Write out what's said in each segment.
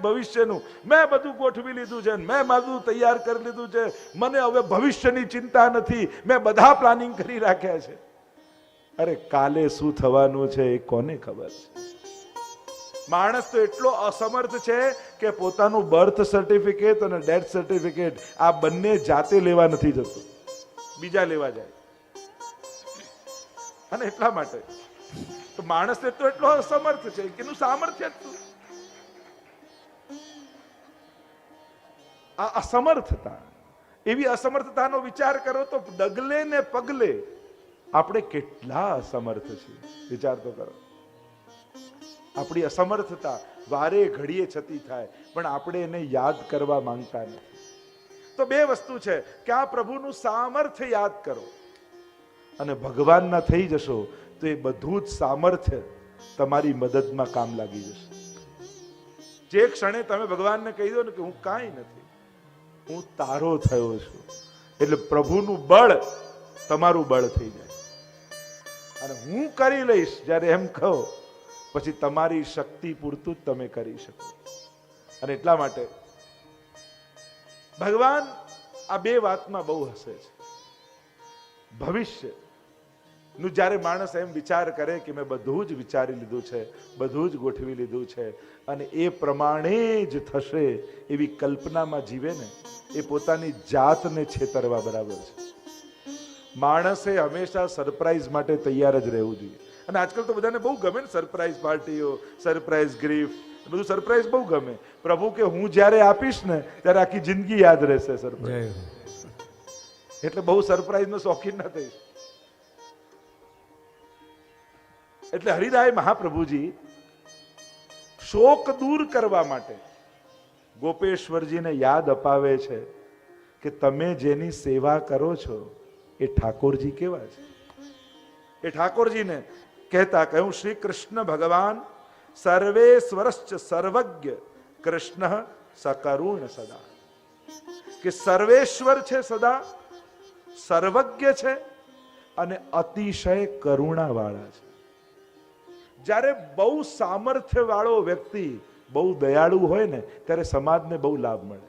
ભવિષ્યનું મેં બધું ગોઠવી લીધું છે, મેં બધું તૈયાર કરી લીધું છે, મને હવે ભવિષ્યની ચિંતા નથી, મેં બધા પ્લાનિંગ કરી રાખ્યા છે. અરે કાલે શું થવાનું છે એ કોને ખબર છે? માણસ તો એટલો અસમર્થ છે કે પોતાનું બર્થ સર્ટિફિકેટ અને ડેથ સર્ટિફિકેટ આ બંને જાતે લેવા નથી જતું, બીજા લેવા જાય. અને એટલા માટે તો માણસ તો એટલો અસમર્થ છે કે એનું સામર્થ્ય જ શું? આ અસમર્થતા, એવી અસમર્થતાનો વિચાર કરો તો ડગલે ને પગલે આપણે કેટલા અસમર્થ છીએ વિચાર તો કરો. આપણી અસમર્થતા વારે ઘડીએ છતી થાય પણ આપણે એને યાદ કરવા માંગતા નથી. તો બે વસ્તુ છે કે આ પ્રભુનું સામર્થ્ય યાદ કરો અને ભગવાનના થઈ જશો તો એ બધું જ સામર્થ્ય તમારી મદદમાં કામ લાગી જશે. જે ક્ષણે તમે ભગવાનને કહી દો ને કે હું કાંઈ નથી, હું તારો થયો છું, એટલે પ્રભુનું બળ તમારું બળ થઈ જાય. અને હું કરી લઈશ જ્યારે એમ કહો પછી તમારી શક્તિ પૂરતું જ તમે કરી શકો. અને એટલા માટે ભગવાન આ બે વાતમાં બહુ હસે છે. ભવિષ્ય નું જ્યારે માણસ એમ વિચાર કરે કે મેં બધું જ વિચારી લીધું છે, બધું જ ગોઠવી લીધું છે અને એ પ્રમાણે જ થશે એવી કલ્પનામાં જીવે ને એ પોતાની જાતને છેતરવા બરાબર છે. માણસે હંમેશા સરપ્રાઈઝ માટે તૈયાર જ રહેવું જોઈએ. અને આજકાલ તો બધાને બહુ ગમે ને સરપ્રાઈઝ પાર્ટીઓ, સરપ્રાઈઝ ગિફ્ટ, બધું સરપ્રાઈઝ બહુ ગમે. પ્રભુ કે હું જ્યારે આપીશ ને ત્યારે આખી જિંદગી યાદ રહેશે સરપ્રાઈઝ. એટલે બહુ સરપ્રાઈઝ નો શોખીન ના થઈશ. એટલે હરિરાય મહાપ્રભુજી શોક દૂર કરવા માટે ગોપેશ્વરજીને યાદ અપાવે છે કે તમે જેની સેવા કરો છો એ ઠાકોરજી કેવા છે. એ ઠાકોરજીને કહેતા કહ્યું શ્રી કૃષ્ણ ભગવાન સર્વેશ્વરશ્ચ સર્વજ્ઞ કૃષ્ણ સકરુણ સદા. કે સર્વેશ્વર છે, સદા સર્વજ્ઞ છે અને અતિશય કરુણા વાળા છે. જ્યારે બહુ સામર્થ્ય વાળો વ્યક્તિ બહુ દયાળુ હોય ને ત્યારે સમાજને બહુ લાભ મળે.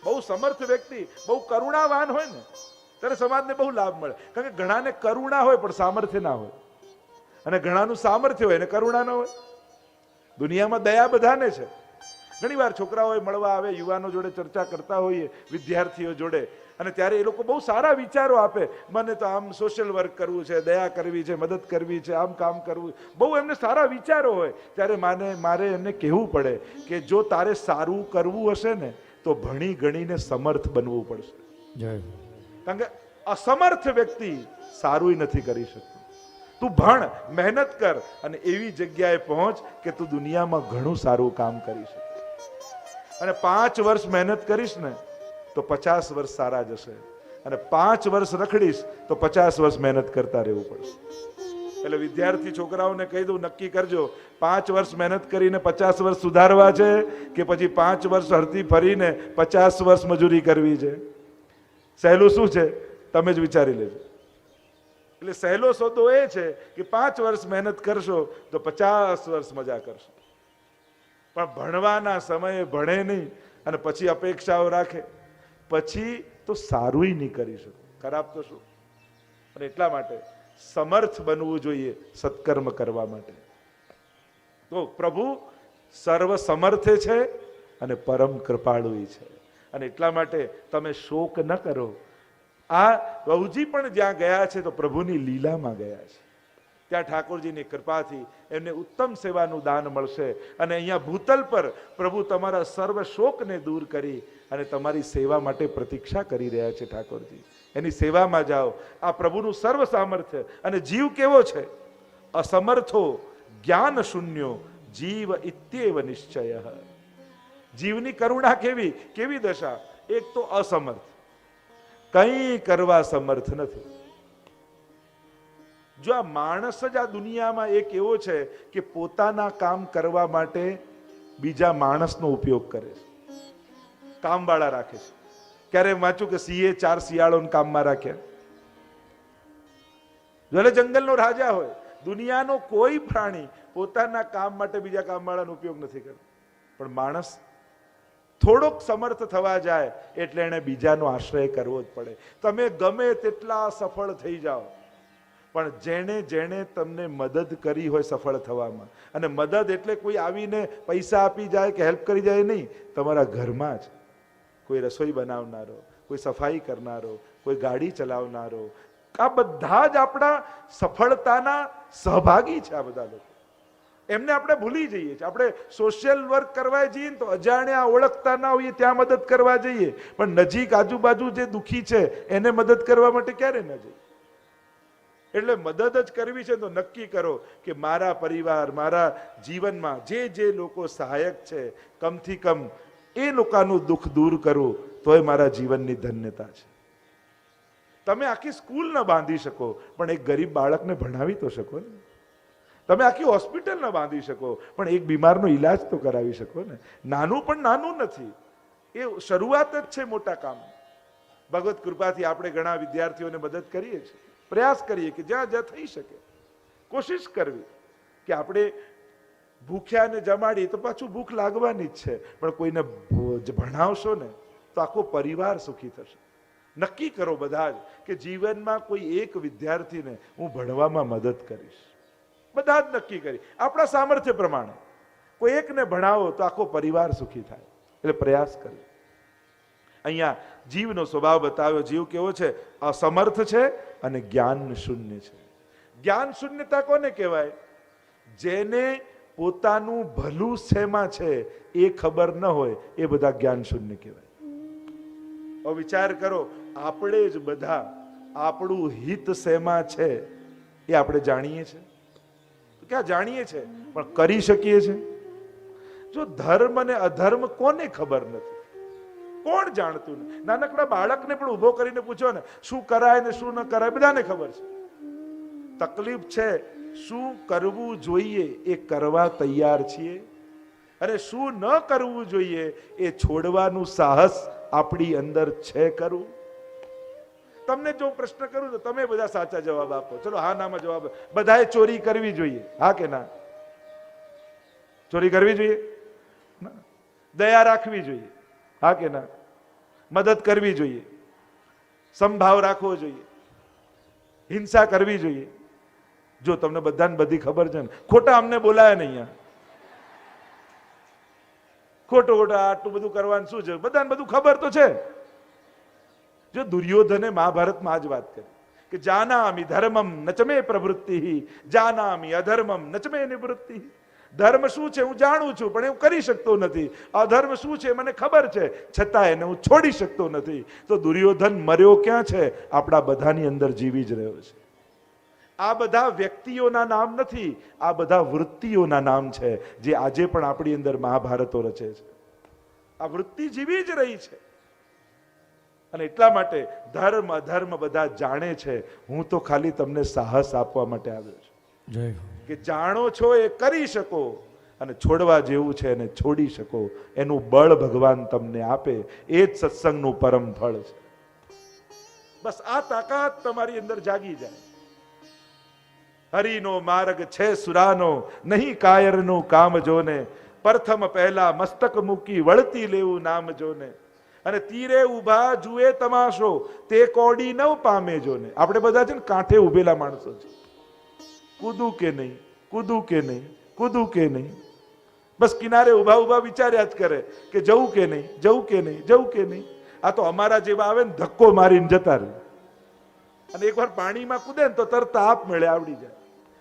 બહુ સમર્થ વ્યક્તિ બહુ કરુણાવાન હોય ને ત્યારે સમાજને બહુ લાભ મળે. કારણ કે ઘણાને કરુણા હોય પણ સામર્થ્ય ના હોય, અને ઘણાનું સામર્થ્ય હોય ને કરુણા ન હોય. દુનિયામાં દયા બધાને છે. ઘણી વાર છોકરાઓ મળવા આવે, યુવાનો જોડે ચર્ચા કરતા હોઈએ, વિદ્યાર્થીઓ જોડે, અને ત્યારે એ લોકો બહુ સારા વિચારો આપે. મને તો આમ સોશિયલ વર્ક કરવું છે, દયા કરવી છે, મદદ કરવી છે, આમ કામ કરવું, બહુ એમને સારા વિચારો હોય. ત્યારે મારે એમને કહેવું પડે કે જો તારે સારું કરવું હશે ને તો ભણી ગણીને સમર્થ બનવું પડશે. કારણ કે અસમર્થ વ્યક્તિ સારું નથી કરી શકતું. તું ભણ, મહેનત કર અને એવી જગ્યાએ પહોંચ કે તું દુનિયામાં ઘણું સારું કામ કરી શકે. અને 5 વર્ષ મહેનત કરીશ ને તો 50 વર્ષ સારા જશે, અને 5 વર્ષ રખડીશ તો 50 વર્ષ મહેનત કરતા રહેવું પડશે. એટલે વિદ્યાર્થી છોકરાઓને કહી દઉં, નક્કી કરજો 5 વર્ષ મહેનત કરીને 50 વર્ષ સુધારવા છે કે પછી 5 વર્ષ હરતી ફરીને 50 વર્ષ મજૂરી કરવી છે. સહેલું શું છે તમે જ વિચારી લેજો. એટલે સહેલો સોદો એ છે કે 5 વર્ષ મહેનત કરશો તો 50 વર્ષ મજા કરશો. પણ ભણવાના સમયે ભણે નહીં અને પછી અપેક્ષાઓ રાખે, પછી તો સારું નહીં કરી શકો, ખરાબ તો શું. અને એટલા માટે સમર્થ બનવું જોઈએ સત્કર્મ કરવા માટે. તો પ્રભુ સર્વ સમર્થ છે અને પરમ કૃપાળુ છે. અને એટલા માટે તમે શોક ન કરો. આ બહુજી પણ જ્યાં ગયા છે તો પ્રભુની લીલામાં ગયા છે. ત્યાં ઠાકોરજીની કૃપાથી એમને ઉત્તમ સેવાનું દાન મળશે. અને અહીંયા ભૂતલ પર પ્રભુ તમારા સર્વ શોકને દૂર કરી અને તમારી સેવા માટે પ્રતીક્ષા કરી રહ્યા છે. ઠાકોરજી એની સેવામાં જાઓ. આ પ્રભુનું સર્વ સામર્થ્ય. અને જીવ કેવો છે? અસમર્થો જ્ઞાન શૂન્યો જીવ ઇત્યેવ નિશ્ચય. જીવની કરુણા કેવી કેવી દશા? એક તો અસમર્થ, કંઈ કરવા સમર્થ નથી. જો આ માણસ જ આ દુનિયામાં એક એવો છે કે પોતાના કામ કરવા માટે બીજા માણસનો ઉપયોગ કરે છે, કામવાળા રાખે છે. ક્યારે વાંચ્યું કે સિંહે 4 શિયાળોને કામમાં રાખ્યા? ભલે જંગલનો રાજા હોય, દુનિયાનો કોઈ પ્રાણી પોતાના કામ માટે બીજા કામવાળાનો ઉપયોગ નથી કરતો. પણ માણસ થોડોક સમર્થ થવા જાય એટલે એને બીજાનો આશ્રય કરવો જ પડે. તમે ગમે તેટલા સફળ થઈ જાઓ, પણ જેણે જેણે તમને મદદ કરી હોય સફળ થવામાં, અને મદદ એટલે કોઈ આવીને પૈસા આપી જાય કે હેલ્પ કરી જાય નહીં, તમારા ઘરમાં જ કોઈ રસોઈ બનાવનારો, કોઈ સફાઈ કરનારો, કોઈ ગાડી ચલાવનારો, આ બધા જ આપણા સફળતાના સહભાગી છે. આ બધા લોકો, એમને આપણે ભૂલી જઈએ છીએ. આપણે સોશિયલ વર્ક કરવા જઈએ તો અજાણ્યા ઓળખતા ના હોઈએ ત્યાં મદદ કરવા જઈએ, પણ નજીક આજુબાજુ જે દુઃખી છે એને મદદ કરવા માટે ક્યારે ન જઈએ. એટલે મદદ જ કરવી છે તો નક્કી કરો કે મારા પરિવાર, મારા જીવનમાં જે જે લોકો સહાયક છે, કમથી કમ એ લોકોનું દુઃખ દૂર કરું તોય મારા જીવનની ધન્યતા છે. તમે આખી સ્કૂલ ન બાંધી શકો, પણ એક ગરીબ બાળકને ભણાવી તો શકો ને. તમે આખી હોસ્પિટલ ન બાંધી શકો, પણ એક બીમારનો ઈલાજ તો કરાવી શકો ને. નાનું પણ નાનું નથી, એ શરૂઆત જ છે મોટા કામ. ભગવત કૃપાથી આપણે ઘણા વિદ્યાર્થીઓને મદદ કરીએ છીએ, પ્રયાસ કરીએ કે જ્યાં જ્યાં થઈ શકે કોશિશ કરવી કે આપણે ભૂખ્યાને જમાડી તો પાછું ભૂખ લાગવાની જ છે, પણ કોઈને ભણાવશો ને તો આખો પરિવાર સુખી થશે. નક્કી કરો બધા જ કે જીવનમાં કોઈ એક વિદ્યાર્થીને હું ભણવામાં મદદ કરીશ. બધા જ નક્કી કરી આપણા સામર્થ્ય પ્રમાણે કોઈ એકને ભણાવો તો આખો પરિવાર સુખી થાય. એટલે પ્રયાસ કરીએ. અહીંયા જીવનો સ્વભાવ બતાવ્યો. જીવ કેવો છે? અસમર્થ છે અને જ્ઞાન શૂન્ય છે. જ્ઞાન શૂન્યતા કોને કહેવાય? જેને પોતાનું ભલું શેમાં છે એ ખબર ન હોય એ બધા જ્ઞાન શૂન્ય કહેવાય. હવે વિચાર કરો, આપણે જ બધા આપણું હિત શેમાં છે એ આપણે જાણીએ છીએ? ક્યાં જાણીએ છીએ, પણ કરી શકીએ છીએ? જો ધર્મ અને અધર્મ કોને ખબર નથી? કોણ જાણતું નથી? નાનકડા બાળકને પણ ઉભો કરીને પૂછો ને શું કરાય ને શું ન કરાય, બધાને ખબર છે. તકલીફ છે શું કરવું જોઈએ એ કરવા તૈયાર છીએ, અને શું ન કરવું જોઈએ એ છોડવાનું સાહસ આપણી અંદર છે ખરું? તમને જો પ્રશ્ન કરું તો તમે બધા સાચા જવાબ આપો. ચલો હા નામાં જવાબ. બધાએ ચોરી કરવી જોઈએ, હા કે ના? ચોરી કરવી જોઈએ, દયા રાખવી જોઈએ, હા કે ના? મદદ કરવી જોઈએ, સમભાવ રાખવો જોઈએ, હિંસા કરવી જોઈએ. જો તમને બધાને બધી ખબર છે ને, ખોટા અમને બોલાય નહીં અહીંયા. ખોટું ખોટા આટલું બધું કરવાનું શું છે? બધાને બધું ખબર તો છે. જો દુર્યોધને મહાભારતમાં આ જ વાત કરી કે જાનામિ ધર્મમ નચમે પ્રવૃત્તિ, જાનામિ અધર્મમ નચમે નિવૃત્તિ. ધર્મ શું છે હું જાણું છું, પણ હું કરી શકતો નથી. અધર્મ શું છે મને ખબર છે, છતાં એને હું છોડી શકતો નથી. તો દુર્યોધન મર્યો ક્યાં છે? આપણા બધાની અંદર જીવી જ રહ્યો છે. આ બધા વ્યક્તિઓના નામ નથી, આ બધા વૃત્તિઓના નામ છે જે આજે પણ આપણી અંદર મહાભારતો રચે છે. આ વૃત્તિ જીવી જ રહી છે. અને એટલા માટે ધર્મ અધર્મ બધા જાણે છે. હું તો ખાલી તમને સાહસ આપવા માટે આવ્યો છું જય કે જાણો છો એ કરી શકો, અને છોડવા જેવું છે એને છોડી શકો. એનું બળ ભગવાન તમને આપે. એ જ સત્સંગનું પરમ ફળ છે. બસ આ તાકાત તમારી અંદર જાગી જાય. હરિનો માર્ગ છે સુરાનો, નહીં કાયરનું કામ જોને. પ્રથમ પહેલા મસ્તક મૂકી વળતી લેવું નામ જોને. અને તીરે ઉભા જુએ તમાશો, તે કોડી ન પામે જોને. આપણે બધા છે ને કાંઠે ઉભેલા માણસો છે. કૂદું કે નહીં, કૂદું કે નહીં, કૂદું કે નહીં. બસ કિનારે ઉભા ઉભા વિચાર્યા જ કરે કે જવું કે નહીં, જવું કે નહીં, જવું કે નહીં. આ તો અમારા જેવા આવે ને ધક્કો મારીને જતા રહે, અને એકવાર પાણીમાં કૂદે ને તો તરત આપ મળે આવડી જાય.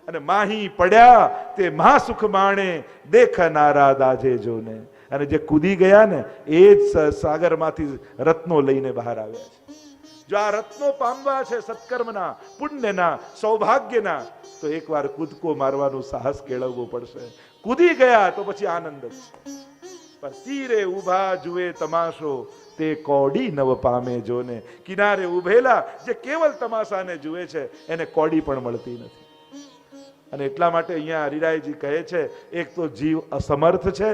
અને માહી પડ્યા તે મહાસુખ માણે, દેખનારા દાજે જોને. અને જે કૂદી ગયા ને એ જ સાગરમાંથી રત્નો લઈને બહાર આવ્યા છે. જો આ રત્નો પામવા છે સત્કર્મના, પુણ્યના, સૌભાગ્યના, તો એકવાર કૂદકો મારવાનું સાહસ કેળવવું પડશે. કૂદી ગયા તો પછી આનંદ જ છે. પણ તીરે ઉભા જુએ તમાશો, તે કોડી નવ પામે જોને. કિનારે ઉભેલા જે કેવલ તમાશાને જુએ છે એને કોડી પણ મળતી નથી. અને એટલા માટે અહીંયા હરિરાયજી કહે છે, એક તો જીવ અસમર્થ છે,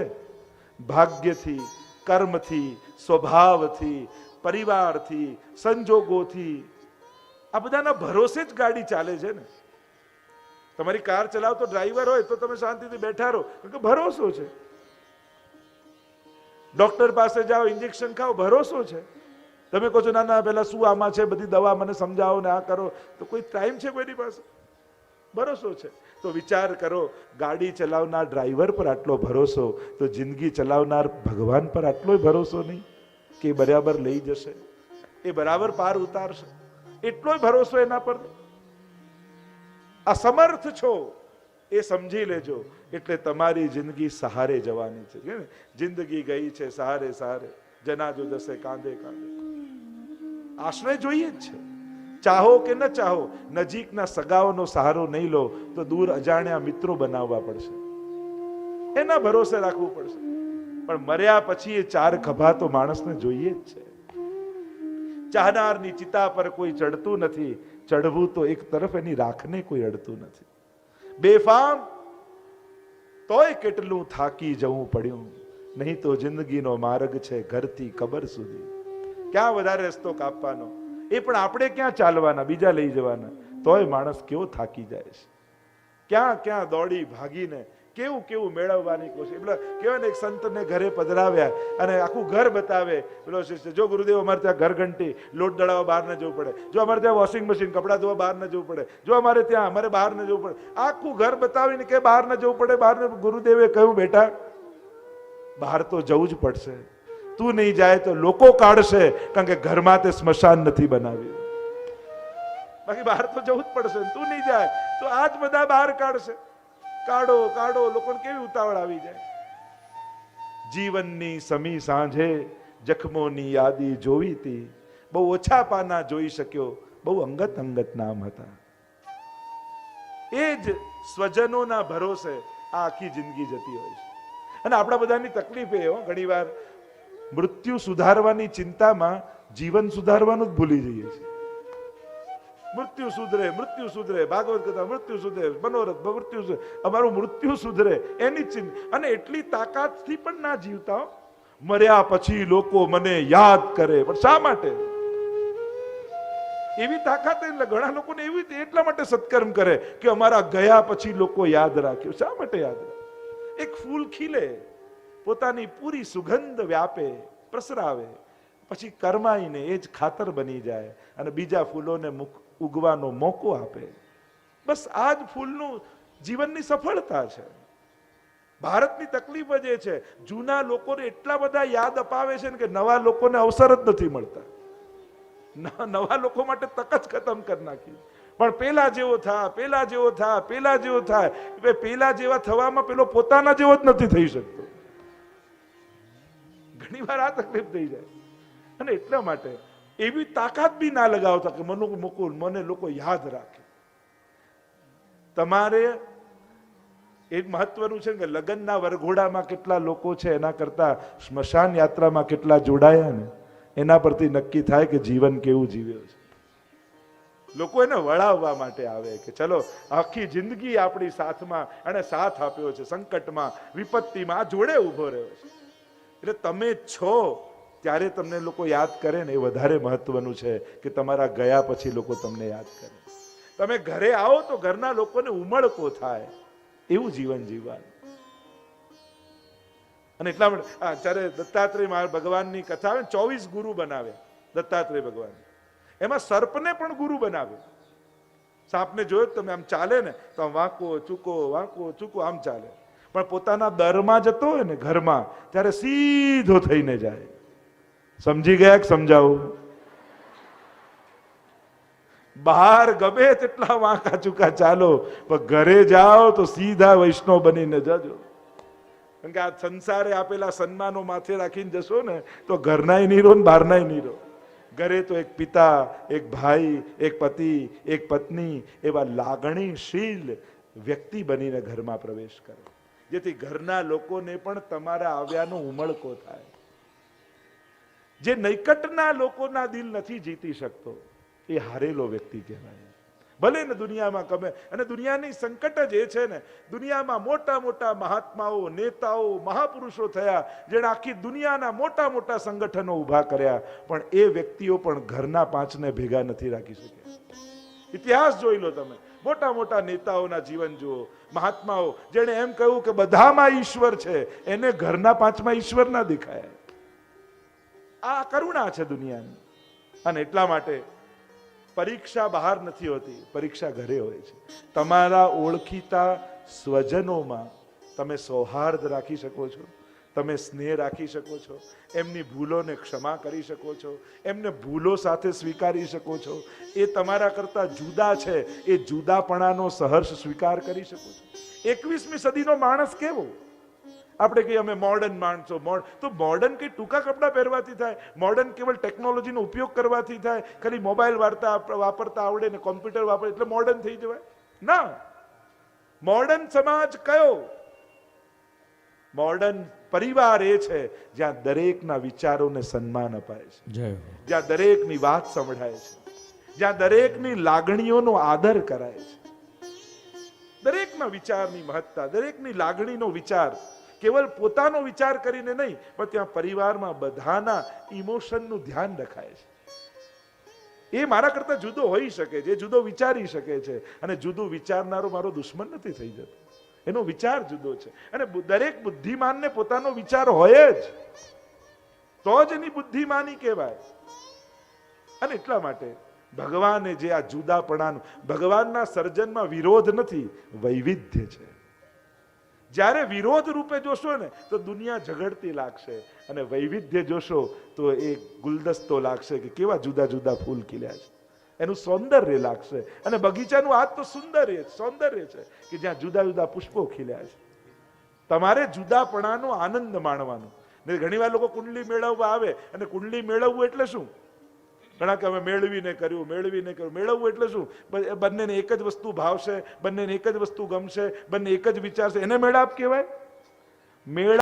ભાગ્યથી, કર્મથી, સ્વભાવથી, પરિવારથી, સંજોગોથી, આ બધાના ભરોસે જ ગાડી ચાલે છે ને. તમારી કાર ચલાવતો ડ્રાઈવર હોય તો તમે શાંતિથી બેઠા રહો, કારણ કે ભરોસો છે. ડોક્ટર પાસે જાઓ, ઇન્જેક્શન ખાઓ, ભરોસો છે. તમે કહો છો ના ના પેલા શું આમાં છે, બધી દવા મને સમજાવો ને આ કરો, તો કોઈ ટાઈમ છે કોઈની પાસે? ભરોસો છે. તો વિચાર કરો, ગાડી ચલાવનાર ડ્રાઈવર પર આટલો ભરોસો, તો જિંદગી ચલાવનાર ભગવાન પર આટલો ભરોસો નહીં કે બરાબર લઈ જશે, એ બરાબર પાર ઉતારશે, એટલો ભરોસો એના પર. અસમર્થ છો એ સમજી લેજો, એટલે તમારી જિંદગી સહારે જવાની છે. જિંદગી ગઈ છે સહારે સહારે, જનાજો જશે કાંધે કાંધે. આશ્રય જોઈએ જ છે, ચાહો કે ન ચાહો. નજીકના સગાઓનો સહારો નહીં લો તો દૂર અજાણ્યા મિત્રો બનાવવા પડશે, એના ભરોસે રાખવું પડશે. પણ મર્યા પછી એ ચાર ખભા તો માણસને જોઈએ જ છે. ચાહનારની ચિતા પર કોઈ ચડતું નથી, ચડવું તો એક તરફ એની રાખને કોઈ અડતું નથી. બેફામ તોય કેટલું થાકી જવું પડ્યું, નહીં તો જિંદગીનો માર્ગ છે ઘરથી કબર સુધી. ક્યાં વધારે રસ્તો કાપવાનો, એ પણ આપણે ક્યાં ચાલવાના, બીજા લઈ જવાના. તોય માણસ કેવો થાકી જાય છે, ક્યાં ક્યાં દોડી ભાગીને કેવું કેવું મેળવવાની કોશિશ. એટલે કેવાય ને, એક સંતને ઘરે પધરાવ્યા અને આખું ઘર બતાવે. પેલો શિષ્ય, જો ગુરુદેવ અમારે ત્યાં ઘર ઘંટી, લોટ દળાવવા બહાર ન જવું પડે, જો અમારે ત્યાં વોશિંગ મશીન, કપડાં ધોવા બહાર ન જવું પડે, જો અમારે ત્યાં અમારે બહાર ન જવું પડે, આખું ઘર બતાવીને કે બહાર ન જવું પડે, બહાર. ગુરુદેવે કહ્યું, બેટા બહાર તો જવું જ પડશે, તું નહીં જાય તો લોકો કાઢશે, કારણ કે ઘરમાં તે સ્મશાન નથી બનાવ્યું. બાકી બહાર તો જવું જ પડશે, તું નહીં જાય તો આજ બધા બહાર કાઢશે. કાઢો કાઢો, લોકોને કેવી ઉતાવળ આવી જાય. જીવનની સમી સાંજે જખમોની યાદી જોઈ હતી, બહુ ઓછા પાના જોઈ શક્યો, બહુ અંગત અંગત નામ હતા. એ જ સ્વજનોના ભરોસે આ આખી જિંદગી જતી હોય છે. અને આપણા બધાની તકલીફ એ ઘણી વાર મૃત્યુ સુધારવાની ચિંતામાં જીવન સુધારવાનું જ ભૂલી જઈએ છીએ. મૃત્યુ સુધરે, મૃત્યુ સુધરે, ભાગવત કથા મૃત્યુ સુધરે, મનોરથ મૃત્યુ સુધરે, અમારું મૃત્યુ સુધરે એની ચિંતા. અને એટલી તાકાતથી પણ ના જીવતા. મર્યા પછી લોકો મને યાદ કરે, પણ શા માટે? એવી તાકાત, એટલે ઘણા લોકોને એવી એટલા માટે સત્કર્મ કરે કે અમારા ગયા પછી લોકો યાદ રાખ્યું. શા માટે યાદ રાખે? એક ફૂલ ખીલે, પોતાની પૂરી સુગંધ વ્યાપે, પ્રસરાવે, પછી કરમાઈને એ જ ખાતર બની જાય અને બીજા ફૂલોને ઉગવાનો મોકો આપે. બસ આ જ ફૂલનું જીવનની સફળતા છે. ભારતની તકલીફ જ એ છે, જૂના લોકોને એટલા બધા યાદ અપાવે છે ને કે નવા લોકોને અવસર જ નથી મળતા. નવા લોકો માટે તક જ ખતમ કરી નાખી. પણ પેલા જેવો થા, પેલા જેવો થા, પેલા જેવો થાય. પેલા જેવા થવામાં પેલો પોતાના જેવો જ નથી થઈ શકતો. ઘણી વાર આ તકલીફ થઈ જાય. અને એટલા માટે એવી તાકાત બી ના લગાવતા કે મને લોકો યાદ રાખે. તમારે એ મહત્વનું છે કે લગ્નના વરઘોડામાં કેટલા લોકો છે એના કરતા સ્મશાન યાત્રામાં કેટલા જોડાયા ને એના પરથી નક્કી થાય કે જીવન કેવું જીવ્યો છે. લોકો એને વળાવવા માટે આવે કે ચલો આખી જિંદગી આપણી સાથમાં અને સાથ આપ્યો છે, સંકટમાં વિપત્તિમાં આ જોડે ઉભો રહ્યો છે. એટલે તમે છો ત્યારે તમને લોકો યાદ કરે ને એ વધારે મહત્વનું છે કે તમારા ગયા પછી લોકો તમને યાદ કરે. તમે ઘરે આવો તો ઘરના લોકોને ઉમળકો થાય એવું જીવન જીવવાનું. અને એટલા માટે જ્યારે દત્તાત્રેય ભગવાનની કથા આવે, 24 ગુરુ બનાવે દત્તાત્રેય ભગવાન. એમાં સર્પને પણ ગુરુ બનાવે. સાપને જોયો તમે આમ ચાલે ને તો આમ વાંકો ચૂકો આમ ચાલે, પણ પોતાના દરમાં જતો હોય ને ઘરમાં ત્યારે સીધો થઈને જાય. સમજી ગયા કે સમજાવું? બહાર ગમે તેટલા વાંકા ચૂકા ચાલો, પણ ઘરે જાઓ તો સીધા વૈષ્ણવ બનીને જજો. કારણ કે આ સંસારે આપેલા સન્માનો માથે રાખીને જશો ને તો ઘરનાય નહીં રહો ને બહારનાય નહીં રહો. ઘરે તો એક પિતા, એક ભાઈ, એક પતિ, એક પત્ની એવા લાગણીશીલ વ્યક્તિ બનીને ઘરમાં પ્રવેશ કરો, જેથી ઘરના લોકોને પણ તમારા આવ્યાનો ઉમળકો થાય. જે નૈકટના લોકોના દિલ નથી જીતી શકતો એ હારેલો વ્યક્તિ કહેવાય. ભલે ને દુનિયામાં ગમે, અને દુનિયાની સંકટ જ એ છે ને, દુનિયામાં મોટા મોટા મહાત્માઓ, નેતાઓ, મહાપુરુષો થયા જેણે આખી દુનિયાના મોટા મોટા સંગઠનો ઉભા કર્યા, પણ એ વ્યક્તિઓ પણ ઘરના 5ને ભેગા નથી રાખી શક્યા. ઇતિહાસ જોઈ લો તમે, મોટા મોટા નેતાઓના જીવન જુઓ, મહાત્માઓ જેણે એમ કહ્યું કે બધામાં ઈશ્વર છે, એને ઘરના 5માં ઈશ્વર ના દેખાયા. આ કરુણા છે દુનિયાની. અને એટલા માટે પરીક્ષા બહાર નથી હોતી, પરીક્ષા ઘરે હોય છે. તમારા ઓળખીતા સ્વજનોમાં તમે સૌહાર્દ રાખી શકો છો, તમે સ્નેહ રાખી શકો છો, એમની ભૂલોને ક્ષમા કરી શકો છો, એમને ભૂલો સાથે સ્વીકારી શકો છો. એ તમારા કરતા જુદા છે, એ જુદાપણાનો સહર્ષ સ્વીકાર કરી શકો છો. 21મી સદીનો માણસ કેવો? આપણે કહીએ અમે મોડર્ન માણસો, તો મોડર્ન કઈ ટૂંકા કપડાં પહેરવાથી થાય? મોડર્ન કેવલ ટેકનોલોજીનો ઉપયોગ કરવાથી થાય? ખાલી મોબાઈલ વાપરતા આવડે ને કોમ્પ્યુટર વાપરે એટલે મોડર્ન થઈ જવાય? ના. મોડર્ન સમાજ કયો? મોડર્ન પરિવાર એ છે જ્યાં દરેકના વિચારોને સન્માન અપાય છે, જ્યાં દરેકની વાત સંભળાય છે, જ્યાં દરેકની લાગણીઓનો આદર કરાય છે. દરેકના વિચારની મહત્તા, દરેકની લાગણીનો વિચાર, કેવલ પોતાનો વિચાર કરીને નહીં, પણ ત્યાં પરિવારમાં બધાના ઇમોશનનું ધ્યાન રખાય છે. એ મારા કરતા જુદો હોઈ શકે છે, જુદો વિચારી શકે છે, અને જુદું વિચારનારો મારો દુશ્મન નથી થઈ જતો. એનો વિચાર જુદો છે. અને દરેક બુદ્ધિમાનને પોતાનો વિચાર હોય જ, તો જ એની બુદ્ધિમાની કહેવાય. અને એટલા માટે ભગવાને જે આ જુદાપણાનું, ભગવાનના સર્જનમાં વિરોધ નથી, વૈવિધ્ય છે. જ્યારે વિરોધ રૂપે જોશો ને તો દુનિયા ઝઘડતી લાગશે, અને વૈવિધ્ય જોશો તો એ ગુલદસ્તો લાગશે કે કેવા જુદા જુદા ફૂલ ખીલ્યા છે, એનું સૌંદર્ય લાગશે. અને બગીચાનું આ તો સૌંદર્ય છે કે જ્યાં જુદા જુદા પુષ્પો ખીલ્યા છે. તમારે જુદાપણાનો આનંદ માણવાનો. ઘણી વાર લોકો કુંડલી મેળવવા આવે, અને કુંડલી મેળવવું એટલે શું? ઘણા કે અમે મેળવીને કર્યું. મેળવવું એટલે શું? બંનેને એક જ વસ્તુ ભાવશે, બંનેને એક જ વસ્તુ ગમશે, બંને એક જ વિચારશે, એને મેળાપ કહેવાય? મેળાપ